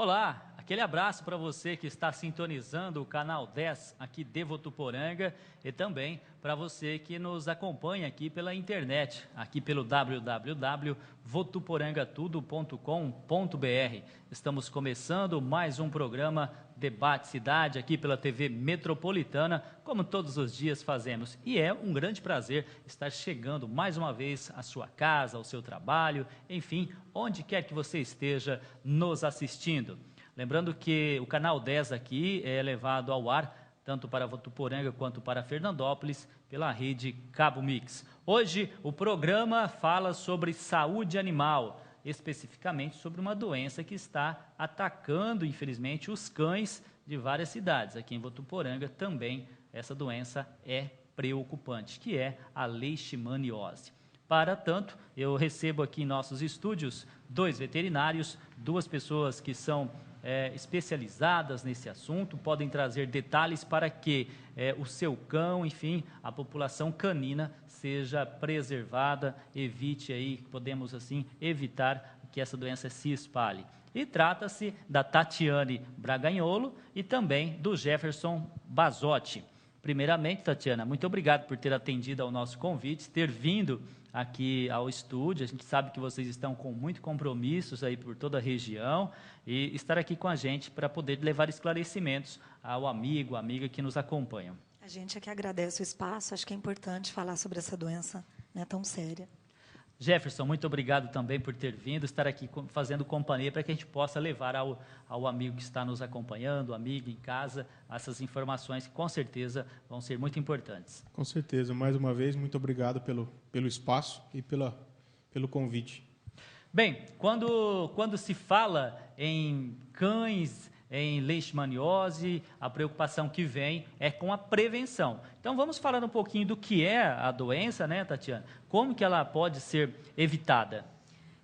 Olá, aquele abraço para você que está sintonizando o canal 10 aqui de Votuporanga e também para você que nos acompanha aqui pela internet, aqui pelo www.votuporangatudo.com.br. Estamos começando mais um programa Debate Cidade aqui pela TV Metropolitana, como todos os dias fazemos. E é um grande prazer estar chegando mais uma vez à sua casa, ao seu trabalho, enfim, onde quer que você esteja nos assistindo. Lembrando que o canal 10 aqui é levado ao ar tanto para Votuporanga quanto para Fernandópolis pela rede Cabo Mix. Hoje o programa fala sobre saúde animal, especificamente sobre uma doença que está atacando, infelizmente, os cães de várias cidades. Aqui em Votuporanga também essa doença é preocupante, que é a leishmaniose. Para tanto, eu recebo aqui em nossos estúdios 2 veterinários, 2 pessoas que são especializadas nesse assunto, podem trazer detalhes para que o seu cão, enfim, a população canina seja preservada, evite aí, podemos assim, evitar que essa doença se espalhe. E trata-se da Tatiane Braganholo e também do Jefferson Bazotti. Primeiramente, Tatiana, muito obrigado por ter atendido ao nosso convite, ter vindo aqui ao estúdio. A gente sabe que vocês estão com muitos compromissos aí por toda a região e estar aqui com a gente para poder levar esclarecimentos ao amigo, amiga que nos acompanham. A gente é que agradece o espaço, acho que é importante falar sobre essa doença, né, tão séria. Jefferson, muito obrigado também por ter vindo, estar aqui fazendo companhia para que a gente possa levar ao amigo que está nos acompanhando, amigo em casa, essas informações que com certeza vão ser muito importantes. Com certeza. Mais uma vez, muito obrigado pelo espaço e pelo convite. Bem, quando se fala em cães, em leishmaniose, a preocupação que vem é com a prevenção. Então, vamos falar um pouquinho do que é a doença, né, Tatiana? Como que ela pode ser evitada?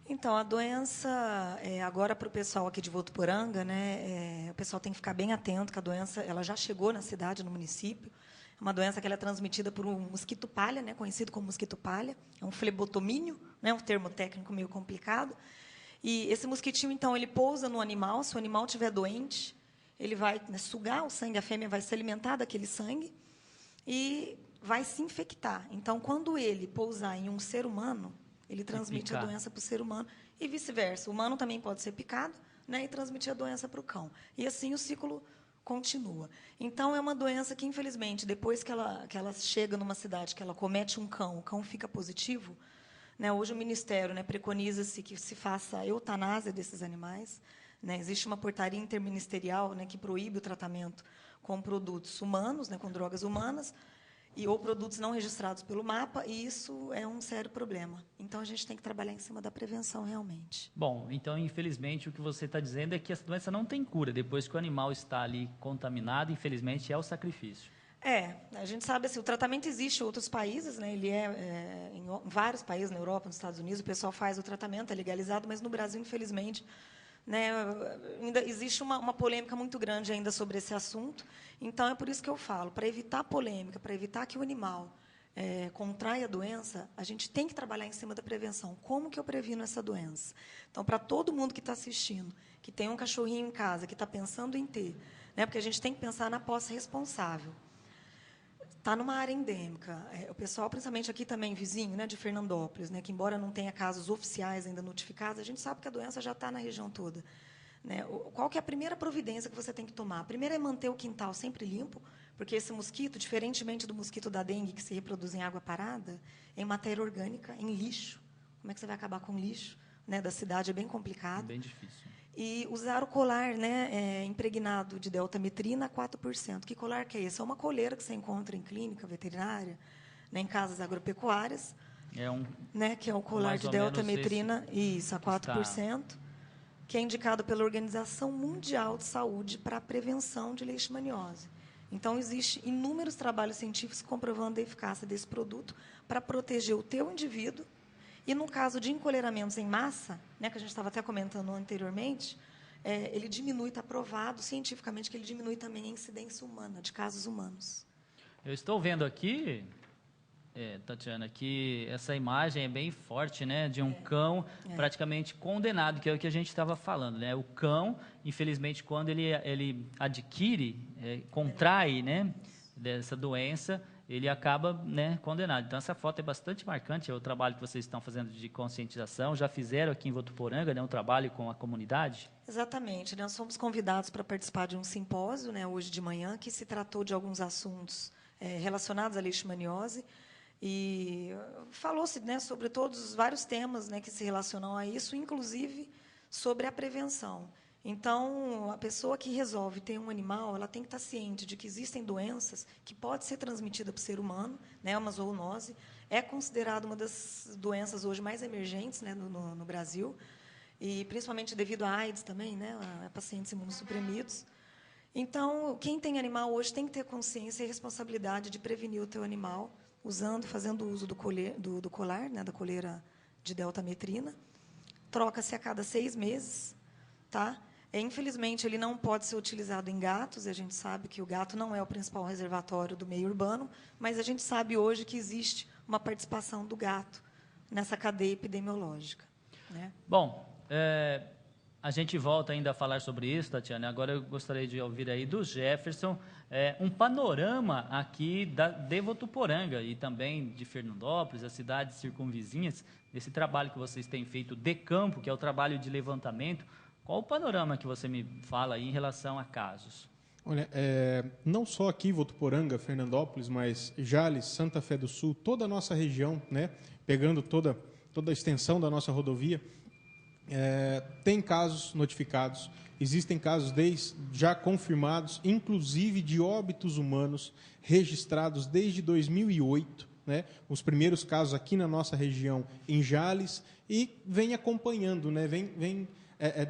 Então, a doença, agora para o pessoal aqui de Votuporanga, né, o pessoal tem que ficar bem atento que a doença ela já chegou na cidade, no município. É uma doença que ela é transmitida por um mosquito palha, né, conhecido como mosquito palha. É um flebotomínio, né, um termo técnico meio complicado. E esse mosquitinho, então, ele pousa no animal. Se o animal estiver doente, ele vai, né, sugar o sangue, a fêmea vai se alimentar daquele sangue e vai se infectar. Então, quando ele pousar em um ser humano, ele transmite a doença para o ser humano e vice-versa. O humano também pode ser picado, né, e transmitir a doença para o cão. E assim o ciclo continua. Então, é uma doença que, infelizmente, depois que ela chega numa cidade, que ela comete um cão, o cão fica positivo, né, hoje o Ministério, né, preconiza-se que se faça a eutanásia desses animais. Né, existe uma portaria interministerial, né, que proíbe o tratamento com produtos humanos, né, com drogas humanas, ou produtos não registrados pelo MAPA, e isso é um sério problema. Então, a gente tem que trabalhar em cima da prevenção, realmente. Bom, então, infelizmente, o que você está dizendo é que essa doença não tem cura. Depois que o animal está ali contaminado, infelizmente, é o sacrifício. A gente sabe assim, o tratamento existe em outros países, né? Ele em vários países, na Europa, nos Estados Unidos, o pessoal faz o tratamento, é legalizado, mas no Brasil, infelizmente, né, ainda existe uma polêmica muito grande ainda sobre esse assunto. Então, é por isso que eu falo, para evitar polêmica, para evitar que o animal contraia a doença, a gente tem que trabalhar em cima da prevenção. Como que eu previno essa doença? Então, para todo mundo que está assistindo, que tem um cachorrinho em casa, que está pensando em ter, né, porque a gente tem que pensar na posse responsável. Está numa área endêmica. O pessoal, principalmente aqui também, vizinho, né, de Fernandópolis, né, que, embora não tenha casos oficiais ainda notificados, a gente sabe que a doença já está na região toda. Né? Qual que é a primeira providência que você tem que tomar? A primeira é manter o quintal sempre limpo, porque esse mosquito, diferentemente do mosquito da dengue, que se reproduz em água parada, é em matéria orgânica, em lixo. Como é que você vai acabar com o lixo? Né, da cidade é bem complicado. Bem difícil. E usar o colar, né, impregnado de deltametrina a 4%. Que colar que é esse? É uma coleira que você encontra em clínica veterinária, né, em casas agropecuárias, né, que é o colar de deltametrina, isso, a 4%, que é indicado pela Organização Mundial de Saúde para a prevenção de leishmaniose. Então, existem inúmeros trabalhos científicos comprovando a eficácia desse produto para proteger o teu indivíduo. E, no caso de encolheramentos em massa, né, que a gente estava até comentando anteriormente, ele diminui, está provado cientificamente que ele diminui também a incidência humana, de casos humanos. Eu estou vendo aqui, Tatiana, que essa imagem é bem forte, né, de um cão praticamente condenado, que é o que a gente estava falando, né? O cão, infelizmente, quando ele adquire, contrai, né, dessa doença, ele acaba, né, condenado. Então, essa foto é bastante marcante, é o trabalho que vocês estão fazendo de conscientização. Já fizeram aqui em Votuporanga, né, um trabalho com a comunidade? Exatamente. Nós fomos convidados para participar de um simpósio, né, hoje de manhã, que se tratou de alguns assuntos relacionados à leishmaniose. E falou-se, né, sobre todos os vários temas, né, que se relacionam a isso, inclusive sobre a prevenção. Então, a pessoa que resolve ter um animal, ela tem que estar ciente de que existem doenças que podem ser transmitidas para o ser humano, né, uma zoonose. É considerada uma das doenças hoje mais emergentes, né, no Brasil, e principalmente devido à AIDS também, né, a pacientes imunossuprimidos. Então, quem tem animal hoje tem que ter consciência e responsabilidade de prevenir o teu animal, fazendo uso do colar, né, da coleira de deltametrina. Troca-se a cada 6 meses, tá? Infelizmente, ele não pode ser utilizado em gatos, e a gente sabe que o gato não é o principal reservatório do meio urbano, mas a gente sabe hoje que existe uma participação do gato nessa cadeia epidemiológica, né? Bom, a gente volta ainda a falar sobre isso, Tatiana. Agora eu gostaria de ouvir aí do Jefferson um panorama aqui de Votuporanga e também de Fernandópolis, as cidades circunvizinhas, desse trabalho que vocês têm feito de campo, que é o trabalho de levantamento. Qual o panorama que você me fala aí em relação a casos? Olha, não só aqui Votuporanga, Fernandópolis, mas Jales, Santa Fé do Sul, toda a nossa região, né, pegando toda a extensão da nossa rodovia, tem casos notificados, existem casos já confirmados, inclusive de óbitos humanos registrados desde 2008, né? Os primeiros casos aqui na nossa região em Jales, e vem acompanhando, né? Vem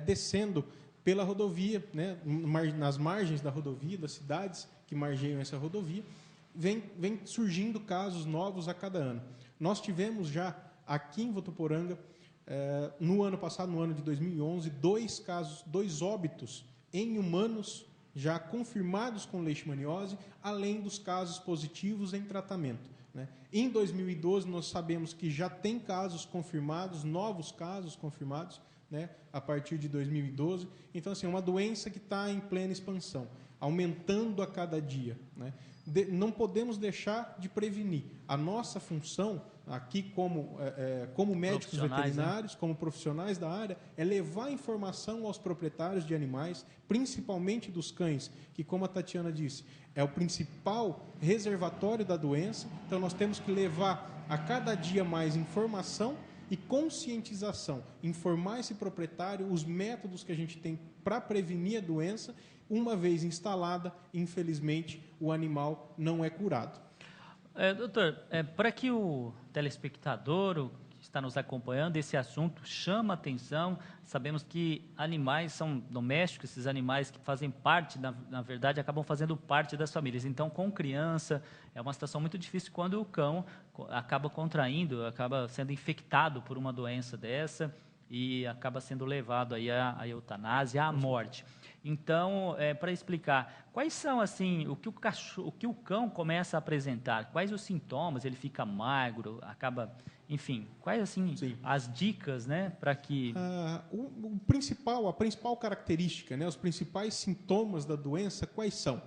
descendo pela rodovia, né? Nas margens da rodovia, das cidades que margeiam essa rodovia, vem surgindo casos novos a cada ano. Nós tivemos já aqui em Votuporanga, no ano passado, no ano de 2011, 2 óbitos em humanos já confirmados com leishmaniose, além dos casos positivos em tratamento, né? Em 2012, nós sabemos que já tem casos confirmados, novos casos confirmados, né, a partir de 2012. Então, assim, é uma doença que está em plena expansão, aumentando a cada dia, né? Não podemos deixar de prevenir. A nossa função aqui como médicos veterinários, como profissionais da área, é levar informação aos proprietários de animais, principalmente dos cães, que, como a Tatiana disse, é o principal reservatório da doença. Então, nós temos que levar a cada dia mais informação e conscientização, informar esse proprietário os métodos que a gente tem para prevenir a doença. Uma vez instalada, infelizmente, o animal não é curado. Doutor, para que o telespectador, o que está nos acompanhando, esse assunto chama atenção, sabemos que animais são domésticos, esses animais que fazem parte, na verdade, acabam fazendo parte das famílias. Então, com criança, é uma situação muito difícil quando o cão acaba contraindo, acaba sendo infectado por uma doença dessa e acaba sendo levado aí à eutanásia, à morte. Então, para explicar, quais são assim o que o cão começa a apresentar? Quais os sintomas? Ele fica magro, acaba, enfim, quais assim as dicas, né, para que a principal característica, né, os principais sintomas da doença, quais são?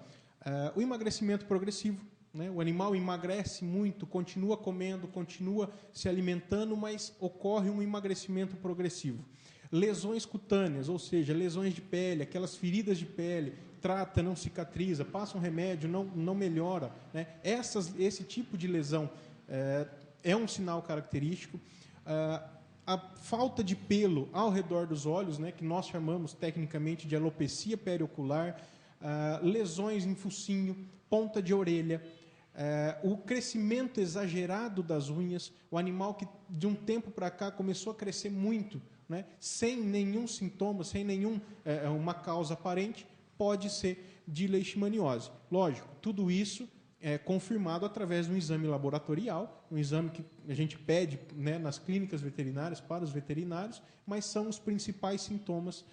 O emagrecimento progressivo, né? O animal emagrece muito, continua comendo, continua se alimentando, mas ocorre um emagrecimento progressivo. Lesões cutâneas, ou seja, lesões de pele, aquelas feridas de pele, trata, não cicatriza, passa um remédio, não melhora, né? Esse tipo de lesão é um sinal característico. A falta de pelo ao redor dos olhos, né, que nós chamamos tecnicamente de alopecia periocular, lesões em focinho, ponta de orelha, o crescimento exagerado das unhas, o animal que de um tempo para cá começou a crescer muito, né, sem nenhum sintoma, sem uma causa aparente, pode ser de leishmaniose. Lógico, tudo isso é confirmado através de um exame laboratorial, um exame que a gente pede, né, nas clínicas veterinárias para os veterinários, mas são os principais sintomas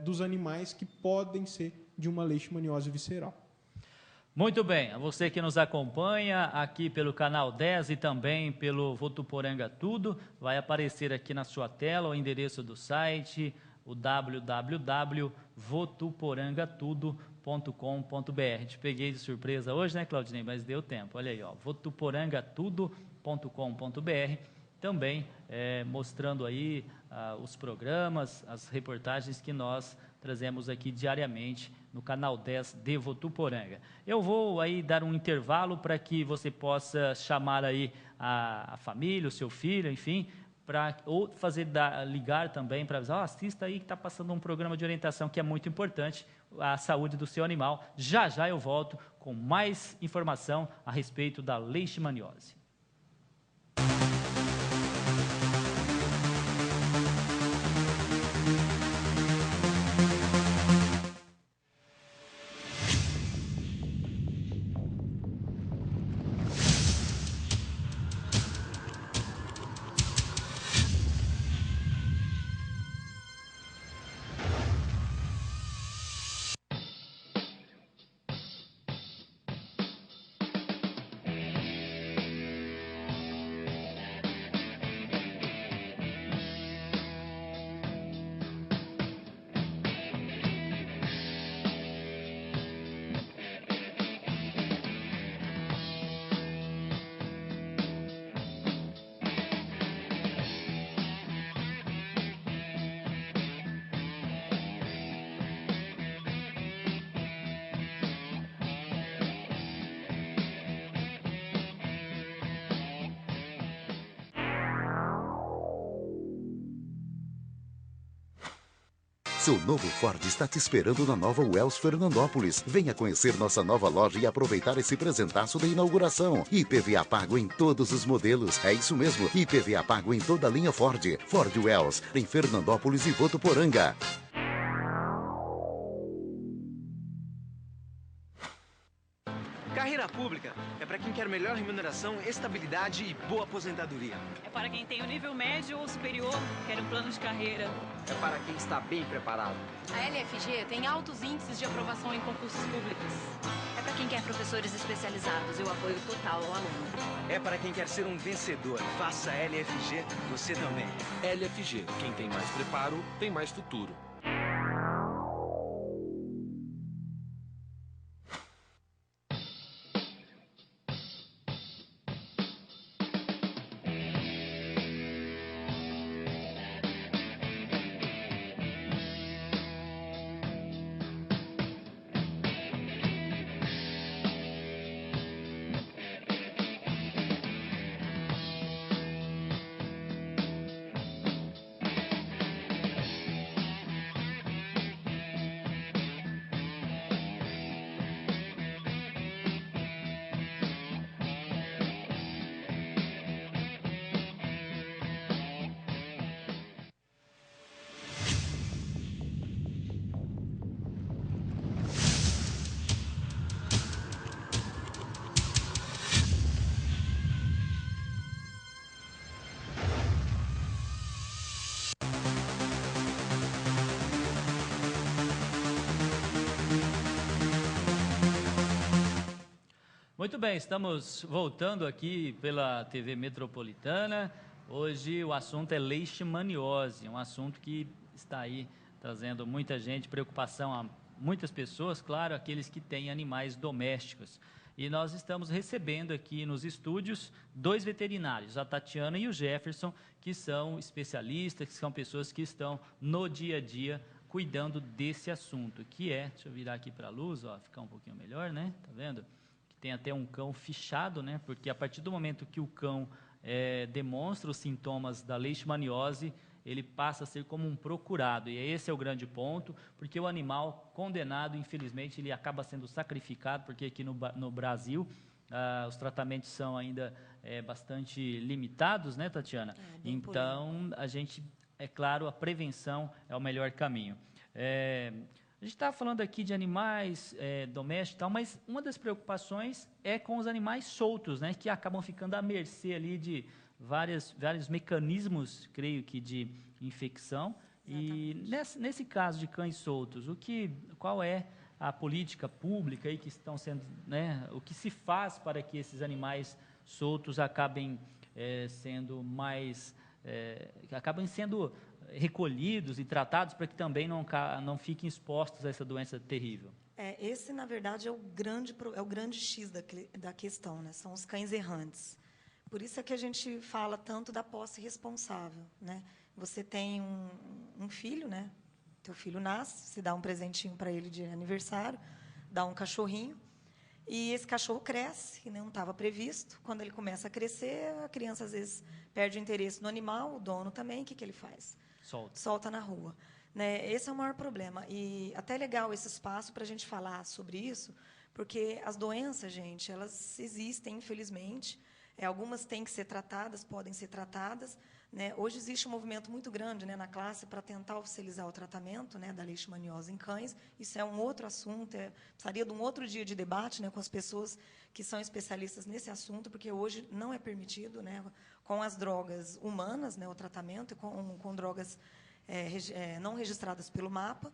dos animais que podem ser de uma leishmaniose visceral. Muito bem, a você que nos acompanha aqui pelo canal 10 e também pelo Votuporanga Tudo, vai aparecer aqui na sua tela o endereço do site, o www.votuporangatudo.com.br. Te peguei de surpresa hoje, né, Claudinei? Mas deu tempo, olha aí, ó, votuporangatudo.com.br, também mostrando aí os programas, as reportagens que nós trazemos aqui diariamente no canal 10 de Votuporanga. Eu vou aí dar um intervalo para que você possa chamar aí a família, o seu filho, enfim, ou ligar também para avisar, assista aí que está passando um programa de orientação que é muito importante, a saúde do seu animal. Já já eu volto com mais informação a respeito da leishmaniose. Seu novo Ford está te esperando na nova Wells Fernandópolis. Venha conhecer nossa nova loja e aproveitar esse presentaço da inauguração. IPVA pago em todos os modelos. É isso mesmo, IPVA pago em toda a linha Ford. Ford Wells, em Fernandópolis e Votuporanga. Carreira pública é para quem quer melhor remuneração, estabilidade e boa aposentadoria. É para quem tem o nível médio ou superior, quer um plano de carreira. É para quem está bem preparado. A LFG tem altos índices de aprovação em concursos públicos. É para quem quer professores especializados e o apoio total ao aluno. É para quem quer ser um vencedor. Faça a LFG, você também. LFG, quem tem mais preparo, tem mais futuro. Muito bem, estamos voltando aqui pela TV Metropolitana. Hoje o assunto é leishmaniose, um assunto que está aí trazendo muita gente, preocupação a muitas pessoas, claro, aqueles que têm animais domésticos. E nós estamos recebendo aqui nos estúdios 2 veterinários, a Tatiana e o Jefferson, que são especialistas, que são pessoas que estão no dia a dia cuidando desse assunto, que é, deixa eu virar aqui para a luz, ó, ficar um pouquinho melhor, né? Tá vendo? Tem até um cão fichado, né? Porque a partir do momento que o cão demonstra os sintomas da leishmaniose, ele passa a ser como um procurado. E esse é o grande ponto, porque o animal condenado, infelizmente, ele acaba sendo sacrificado, porque aqui no Brasil os tratamentos são ainda bastante limitados, né, Tatiana? Então, a gente, é claro, a prevenção é o melhor caminho. A gente está falando aqui de animais domésticos e tal, mas uma das preocupações é com os animais soltos, né, que acabam ficando à mercê ali de vários mecanismos, creio que, de infecção. Exatamente. E nesse caso de cães soltos, qual é a política pública aí que estão sendo, né, o que se faz para que esses animais soltos acabem acabem sendo recolhidos e tratados para que também não fiquem expostos a essa doença terrível? Esse, na verdade, é o grande X da questão, né? São os cães errantes. Por isso é que a gente fala tanto da posse responsável, né? Você tem um filho, né? Teu filho nasce, você dá um presentinho para ele de aniversário, dá um cachorrinho, e esse cachorro cresce, não estava previsto. Quando ele começa a crescer, a criança, às vezes, perde o interesse no animal, o dono também, o que ele faz? Solta na rua. Né? Esse é o maior problema. E até é legal esse espaço para a gente falar sobre isso, porque as doenças, gente, elas existem, infelizmente. Algumas têm que ser tratadas, podem ser tratadas. Né? Hoje existe um movimento muito grande, né, na classe para tentar oficializar o tratamento, né, da leishmaniose em cães. Isso é um outro assunto, precisaria de um outro dia de debate, né, com as pessoas que são especialistas nesse assunto, porque hoje não é permitido, né, com as drogas humanas, né, o tratamento, e com drogas não registradas pelo MAPA.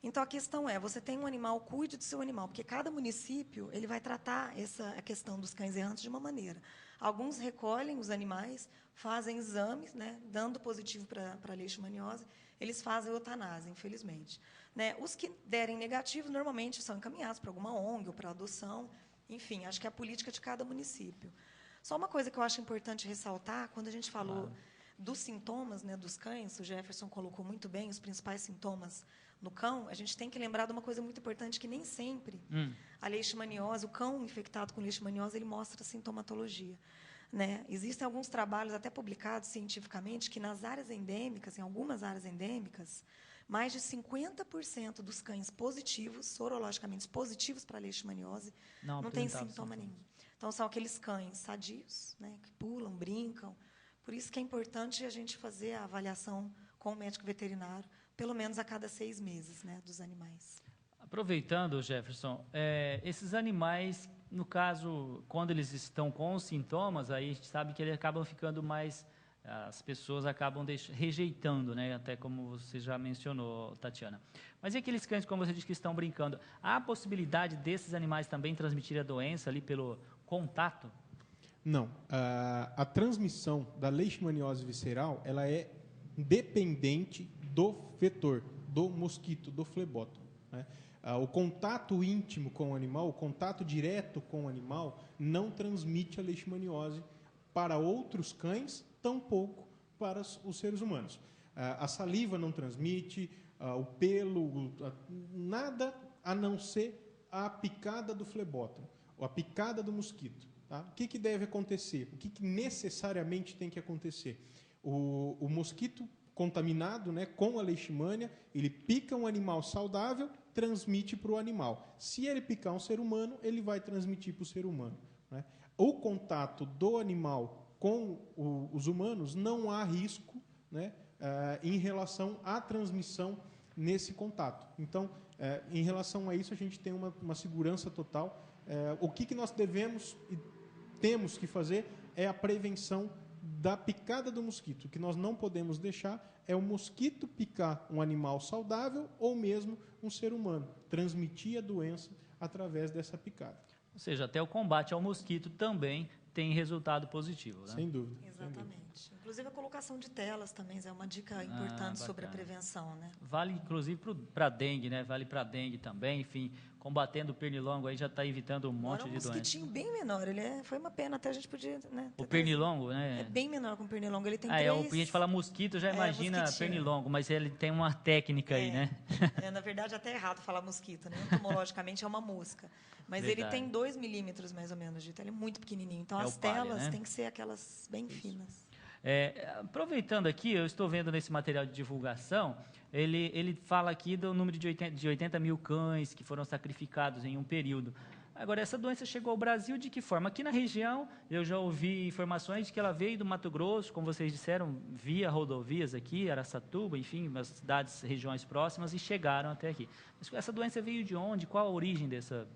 Então, a questão você tem um animal, cuide do seu animal, porque cada município ele vai tratar a questão dos cães errantes de uma maneira. Alguns recolhem os animais, fazem exames, né, dando positivo para a leishmaniose, eles fazem eutanásia, infelizmente. Né? Os que derem negativo, normalmente, são encaminhados para alguma ONG ou para adoção. Enfim, acho que é a política de cada município. Só uma coisa que eu acho importante ressaltar, quando a gente falou dos sintomas, né, dos cães, o Jefferson colocou muito bem os principais sintomas no cão, a gente tem que lembrar de uma coisa muito importante, que nem sempre a leishmaniose, o cão infectado com leishmaniose, ele mostra sintomatologia. Né? Existem alguns trabalhos, até publicados cientificamente, que nas áreas endêmicas, em algumas áreas endêmicas, mais de 50% dos cães positivos, sorologicamente positivos para a leishmaniose, não tem sintoma nenhum. Então, são aqueles cães sadios, né, que pulam, brincam. Por isso que é importante a gente fazer a avaliação com o médico veterinário, pelo menos a cada 6 meses, né, dos animais. Aproveitando, Jefferson, esses animais, no caso, quando eles estão com os sintomas, aí a gente sabe que eles acabam ficando mais, as pessoas acabam rejeitando, né, até como você já mencionou, Tatiana. Mas e aqueles cães, como você disse, que estão brincando? Há a possibilidade desses animais também transmitirem a doença ali pelo contato? Não. A transmissão da leishmaniose visceral, ela é dependente do vetor, do mosquito, do flebótomo. Né? O contato íntimo com o animal, o contato direto com o animal, não transmite a leishmaniose para outros cães, tampouco para os seres humanos. A saliva não transmite, o pelo, nada a não ser a picada do flebótomo, ou a picada do mosquito. Tá? O que deve acontecer? O que necessariamente tem que acontecer? O mosquito contaminado, né, com a leishmania, ele pica um animal saudável, transmite para o animal. Se ele picar um ser humano, ele vai transmitir para o ser humano. Né? O contato do animal com os humanos, não há risco, né, em relação à transmissão nesse contato. Então, em relação a isso, a gente tem uma segurança total. O que nós devemos e temos que fazer é a prevenção da picada do mosquito. O que nós não podemos deixar é o mosquito picar um animal saudável ou mesmo um ser humano, transmitir a doença através dessa picada. Ou seja, até o combate ao mosquito também tem resultado positivo, né? Sem dúvida. Exatamente. Sem dúvida. Inclusive, a colocação de telas também é uma dica importante sobre a prevenção, né? Vale, inclusive, para dengue, né? Vale para dengue também, enfim, combatendo o pernilongo aí já está evitando um monte de doença. É um mosquitinho bem menor, foi uma pena, até a gente podia, né? O pernilongo, né? É bem menor que o pernilongo, ele tem a gente fala mosquito, já imagina pernilongo, mas ele tem uma técnica aí, né? Na verdade, até é errado falar mosquito, né? Entomologicamente é uma mosca. Mas ele tem 2 milímetros, mais ou menos, de tela, ele é muito pequenininho. Então, as telas têm que ser aquelas bem finas. Aproveitando aqui, eu estou vendo nesse material de divulgação, ele fala aqui do número de 80 mil cães que foram sacrificados em um período. Agora, essa doença chegou ao Brasil de que forma? Aqui na região, eu já ouvi informações de que ela veio do Mato Grosso, como vocês disseram, via rodovias aqui, Araçatuba, enfim, as cidades, regiões próximas, e chegaram até aqui. Mas essa doença veio de onde? Qual a origem dessa?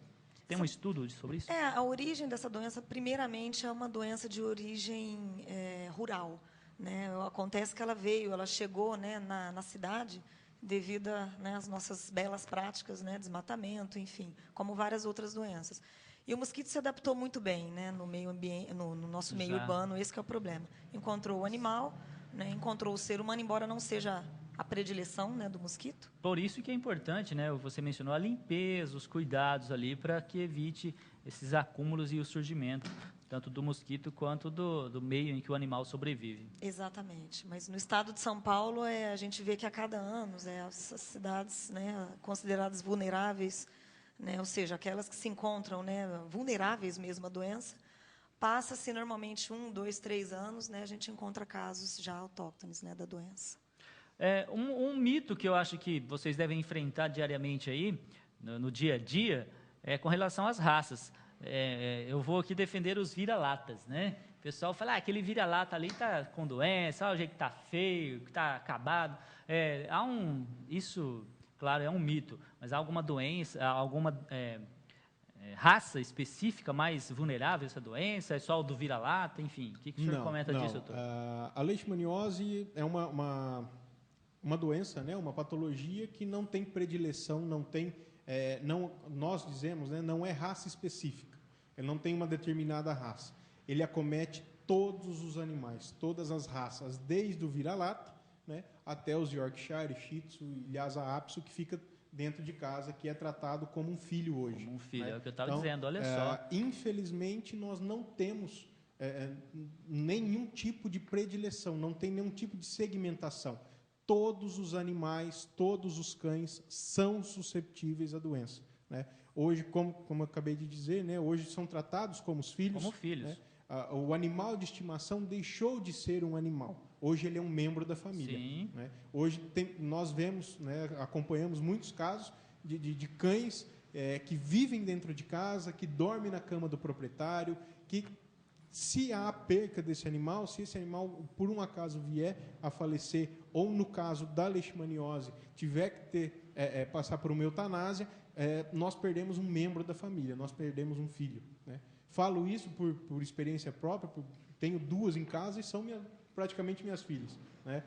Tem um estudo sobre isso? A origem dessa doença, primeiramente, é uma doença de origem rural. Né? Acontece que ela chegou, né, na cidade, devido às nossas belas práticas, né, desmatamento, enfim, como várias outras doenças. E o mosquito se adaptou muito bem, né, no meio ambiente, no nosso meio urbano, esse que é o problema. Encontrou o animal, né, encontrou o ser humano, embora não seja a predileção, né, do mosquito. Por isso que é importante, né, você mencionou a limpeza, os cuidados ali para que evite esses acúmulos e o surgimento tanto do mosquito quanto do meio em que o animal sobrevive. Exatamente. Mas no estado de São Paulo, a gente vê que a cada ano, as cidades, né, consideradas vulneráveis, né, ou seja, aquelas que se encontram, né, vulneráveis mesmo à doença, passa-se normalmente 1, 2, 3 anos, né, a gente encontra casos já autóctones, né, da doença. Um mito que eu acho que vocês devem enfrentar diariamente aí, no dia a dia, é com relação às raças. Eu vou aqui defender os vira-latas, né? O pessoal fala, aquele vira-lata ali está com doença, olha o jeito que está feio, que está acabado. Isso, claro, é um mito, mas há alguma doença, alguma raça específica mais vulnerável a essa doença? É só o do vira-lata? Enfim, o que o senhor comenta disso, doutor? A leishmaniose é uma doença, né? Uma patologia que não tem predileção, não tem... nós dizemos, né, não é raça específica, ele não tem uma determinada raça, ele acomete todos os animais, todas as raças, desde o vira-lata, né, até os Yorkshire, Shih Tzu e Lhasa Apso, que fica dentro de casa, que é tratado como um filho hoje. Como um filho, né? É o que eu estava dizendo, olha só. Infelizmente, nós não temos nenhum tipo de predileção, não tem nenhum tipo de segmentação. Todos os animais, todos os cães são susceptíveis à doença, né? Hoje, como eu acabei de dizer, né, hoje são tratados como os filhos. Como filhos. Né? O animal de estimação deixou de ser um animal. Hoje ele é um membro da família. Sim. Né? Hoje nós vemos, né, acompanhamos muitos casos de cães que vivem dentro de casa, que dormem na cama do proprietário, que... Se há a perca desse animal, se esse animal, por um acaso, vier a falecer, ou no caso da leishmaniose, tiver que passar por uma eutanásia, nós perdemos um membro da família, nós perdemos um filho. Né? Falo isso por experiência própria, tenho 2 em casa e são praticamente minhas filhas. Né?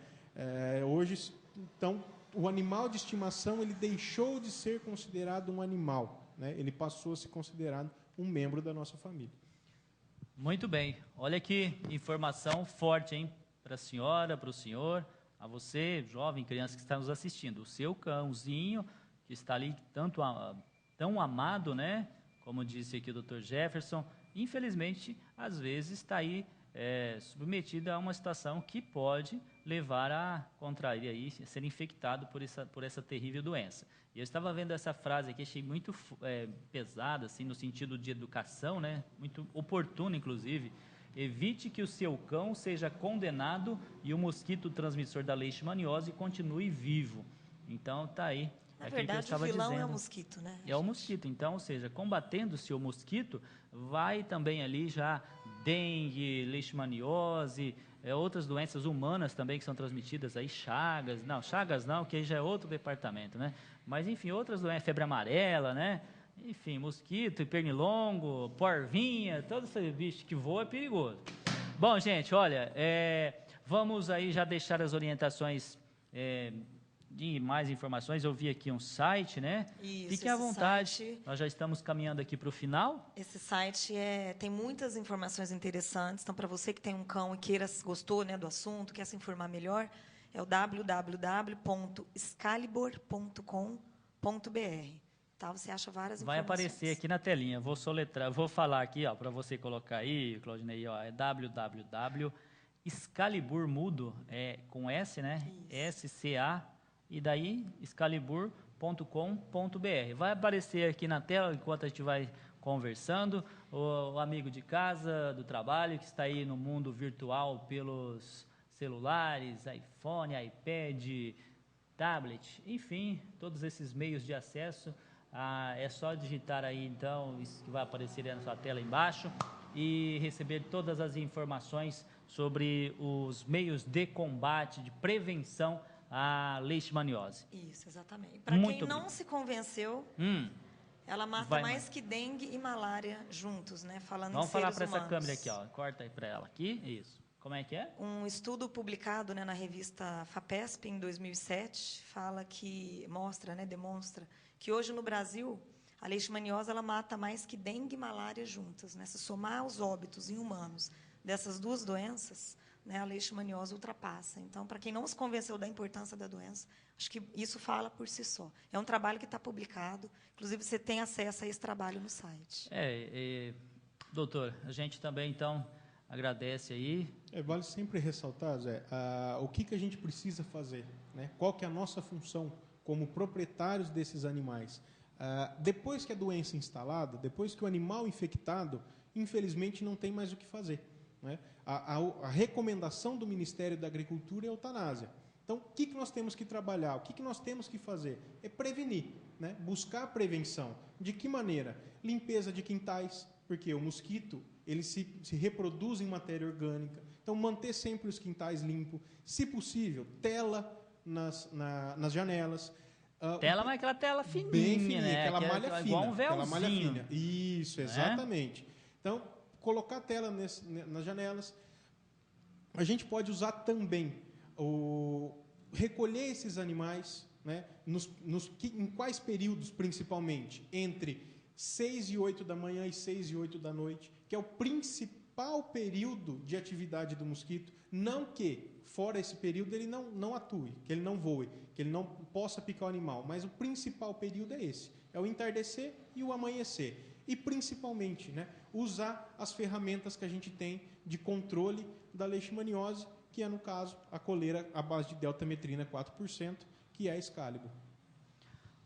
Hoje, então, o animal de estimação ele deixou de ser considerado um animal, né? Ele passou a ser considerado um membro da nossa família. Muito bem. Olha que informação forte, hein? Para a senhora, para o senhor, a você, jovem, criança que está nos assistindo. O seu cãozinho, que está ali tão amado, né? Como disse aqui o Dr. Jefferson, infelizmente, às vezes está aí submetido a uma situação que pode levar a contrair aí, a ser infectado por essa terrível doença. E eu estava vendo essa frase aqui, achei muito pesada, assim, no sentido de educação, né? Muito oportuna, inclusive. Evite que o seu cão seja condenado e o mosquito transmissor da leishmaniose continue vivo. Então, tá aí. Na verdade, o vilão é o mosquito, né? É o mosquito. Então, ou seja, combatendo-se o mosquito, vai também ali já dengue, leishmaniose, outras doenças humanas também que são transmitidas aí, Chagas não, que aí já é outro departamento, né? Mas, enfim, outras doenças, febre amarela, né? Enfim, mosquito, pernilongo, porvinha, todo esse bicho que voa é perigoso. Bom, gente, olha, vamos aí já deixar as orientações de mais informações. Eu vi aqui um site, né? Isso, fique à vontade, nós já estamos caminhando aqui para o final. Esse site tem muitas informações interessantes, então para você que tem um cão e gostou, né, do assunto, quer se informar melhor, é o www.excalibur.com.br. Tá? Você acha várias informações. Vai aparecer aqui na telinha, vou soletrar, vou falar aqui, ó, para você colocar aí, Claudinei, ó, é www.excalibur mudo, com S, né? Isso. SCA, e daí excalibur.com.br. Vai aparecer aqui na tela enquanto a gente vai conversando, o amigo de casa, do trabalho, que está aí no mundo virtual pelos celulares, iPhone, iPad, tablet, enfim, todos esses meios de acesso. É só digitar aí, então, isso que vai aparecer aí na sua tela embaixo e receber todas as informações sobre os meios de combate, de prevenção à leishmaniose. Isso, exatamente. Para quem não se convenceu, ela mata mais que dengue e malária juntos, né? Falando em seres humanos. Vamos falar para essa câmera aqui, ó. Corta aí para ela aqui, isso. Como é que é? Um estudo publicado, né, na revista FAPESP em 2007 fala que demonstra que hoje no Brasil a leishmaniose ela mata mais que dengue e malária juntas, né? Se somar os óbitos em humanos dessas duas doenças, né, a leishmaniose ultrapassa. Então, para quem não se convenceu da importância da doença, acho que isso fala por si só. É um trabalho que está publicado, inclusive você tem acesso a esse trabalho no site. Doutor, a gente também então agradece aí. Vale sempre ressaltar, Zé, o que a gente precisa fazer, né? Qual que é a nossa função como proprietários desses animais. Depois que a doença é instalada, depois que o animal infectado, infelizmente não tem mais o que fazer, né? A recomendação do Ministério da Agricultura é a eutanásia. Então, o que nós temos que trabalhar? O que nós temos que fazer? É prevenir, né? Buscar a prevenção. De que maneira? Limpeza de quintais, porque o mosquito ele se reproduz em matéria orgânica. Então, manter sempre os quintais limpos. Se possível, tela nas janelas. Tela, mas aquela tela fininha, bem fininha, né? Aquela malha fina. Igual um véuzinho. Aquela malha fina. Isso, exatamente. Então, colocar tela nas janelas. A gente pode usar também recolher esses animais, né? Em quais períodos, principalmente? Entre 6 e 8 da manhã e 6 e 8 da noite, que é o principal período de atividade do mosquito. Não que, fora esse período, ele não atue, que ele não voe, que ele não possa picar o animal. Mas o principal período é esse. É o entardecer e o amanhecer. E, principalmente, né, usar as ferramentas que a gente tem de controle da leishmaniose, que é, no caso, a coleira à base de deltametrina 4%, que é a Excalibur.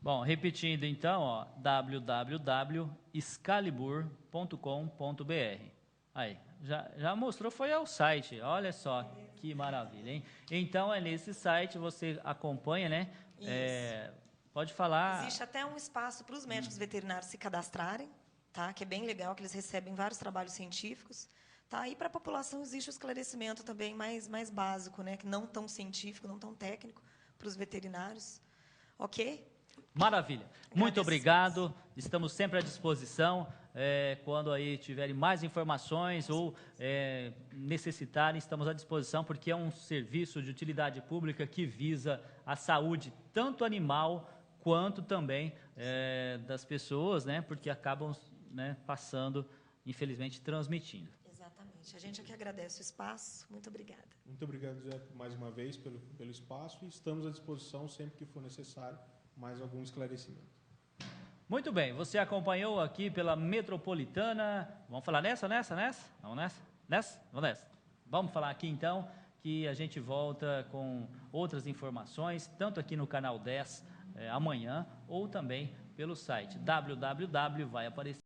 Bom, repetindo então, www.excalibur.com.br. Aí, já mostrou, foi ao site. Olha só que maravilha, hein? Então, é nesse site, você acompanha, né? Pode falar. Existe até um espaço para os médicos veterinários se cadastrarem, tá? Que é bem legal, que eles recebem vários trabalhos científicos. Tá? E para a população existe o esclarecimento também mais básico, né? Que não tão científico, não tão técnico, para os veterinários. Ok? Maravilha. Muito obrigado. Estamos sempre à disposição. Quando aí tiverem mais informações ou necessitarem, estamos à disposição, porque é um serviço de utilidade pública que visa a saúde tanto animal quanto também das pessoas, né? Porque acabam, né, passando, infelizmente, transmitindo. Exatamente. A gente aqui agradece o espaço. Muito obrigada. Muito obrigado, Zé, mais uma vez pelo espaço, e estamos à disposição sempre que for necessário mais algum esclarecimento. Muito bem, você acompanhou aqui pela Metropolitana. Vamos falar nessa? Vamos nessa? Vamos nessa. Vamos falar aqui então, que a gente volta com outras informações, tanto aqui no canal 10 amanhã, ou também pelo site www. Vai aparecer